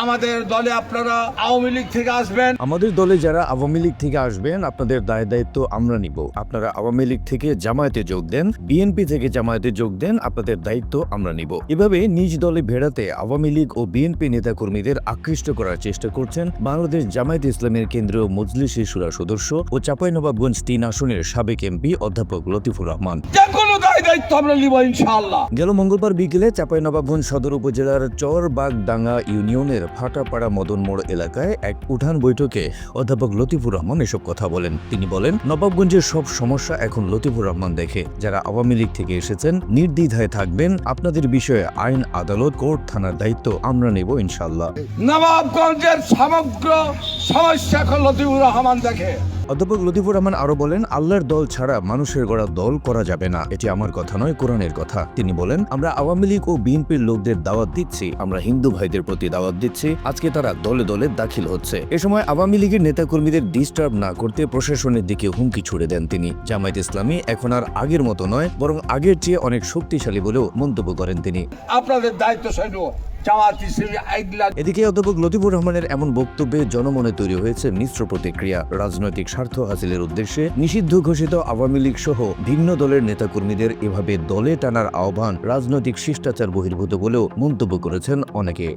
আমাদের দলে আপনারা আওয়ামী লীগ থেকে আসবেন। আমাদের দলে যারা আওয়ামী লীগ থেকে আসবেন আপনাদের দায় দায়িত্ব আমরা নিব। আপনারা আওয়ামী লীগ থেকে জামায়াতে যোগ দেন, বিএনপি থেকে জামায়াতে যোগ দেন, আপনাদের দায়িত্ব আমরা নিব। এভাবে নিজ দলে ভেড়াতে আওয়ামী লীগ ও বিএনপি নেতাকর্মীদের আকৃষ্ট করার চেষ্টা করছেন বাংলাদেশ জামায়াত ইসলামের কেন্দ্রীয় মজলিসে শুরা সদস্য ও চাঁপাইনবাবগঞ্জ ৩ আসনের সাবেক এমপি অধ্যাপক লতিফুর রহমান। যে কোনো দায়িত্ব আমরা নিব ইনশাআল্লাহ। গেল মঙ্গলবার বিকেলে চাঁপাইনবাবগঞ্জ সদর উপজেলার চরবাগডাঙ্গা ইউনিয়নের ফাটাপাড়া মদন মোড় এলাকায় এক উঠান বৈঠকে অধ্যাপক লতিফুর রহমান এসব কথা বলেন। তিনি বলেন, নবাবগঞ্জের সব সমস্যা এখন লতিফুর রহমান দেখে। যারা আওয়ামী লীগ থেকে এসেছেন নির্দ্বিধায় থাকবেন। আপনাদের বিষয়ে আইন, আদালত, কোর্ট, থানার দায়িত্ব আমরা নেব ইনশাআল্লাহ। নবাবগঞ্জের সমগ্র সমস্যা এখন লতিফুর রহমান দেখে। অধ্যাপক লতিফুর রহমান আরো বলেন, আল্লাহর দল ছাড়া মানুষের গড়া দল করা যাবে না। এটি আমার কথা নয়, কোরআনের কথা। তিনি বলেন, আমরা আওয়ামী লীগ ও বিএনপির লোকদের দাওয়াত দিচ্ছি, আমরা হিন্দু ভাইদের প্রতি দাওয়াত দিচ্ছি। আজকে তারা দলে দলে দাখিল হচ্ছে। এ সময় আওয়ামী লীগের নেতাকর্মীদের ডিস্টার্ব না করতে প্রশাসনের দিকে হুমকি ছুড়ে দেন তিনি। জামায়াত ইসলামী এখন আর আগের মতো নয়, বরং আগের চেয়ে অনেক শক্তিশালী বলেও মন্তব্য করেন তিনি। আপনাদের দায়িত্ব সৈন্য জামায়াত ইসলামী আইডলা। এদিকে অধ্যাপক লতিফুর রহমানের এমন বক্তব্যে জনমনে তৈরি হয়েছে মিশ্র প্রতিক্রিয়া। রাজনৈতিক স্বার্থ হাসিলের উদ্দেশ্যে নিষিদ্ধ ঘোষিত আওয়ামী লীগ সহ ভিন্ন দলের নেতাকর্মীদের এভাবে দলে টানার আহ্বান রাজনৈতিক শিষ্টাচার বহির্ভূত বলেও মন্তব্য করেছেন অনেকে।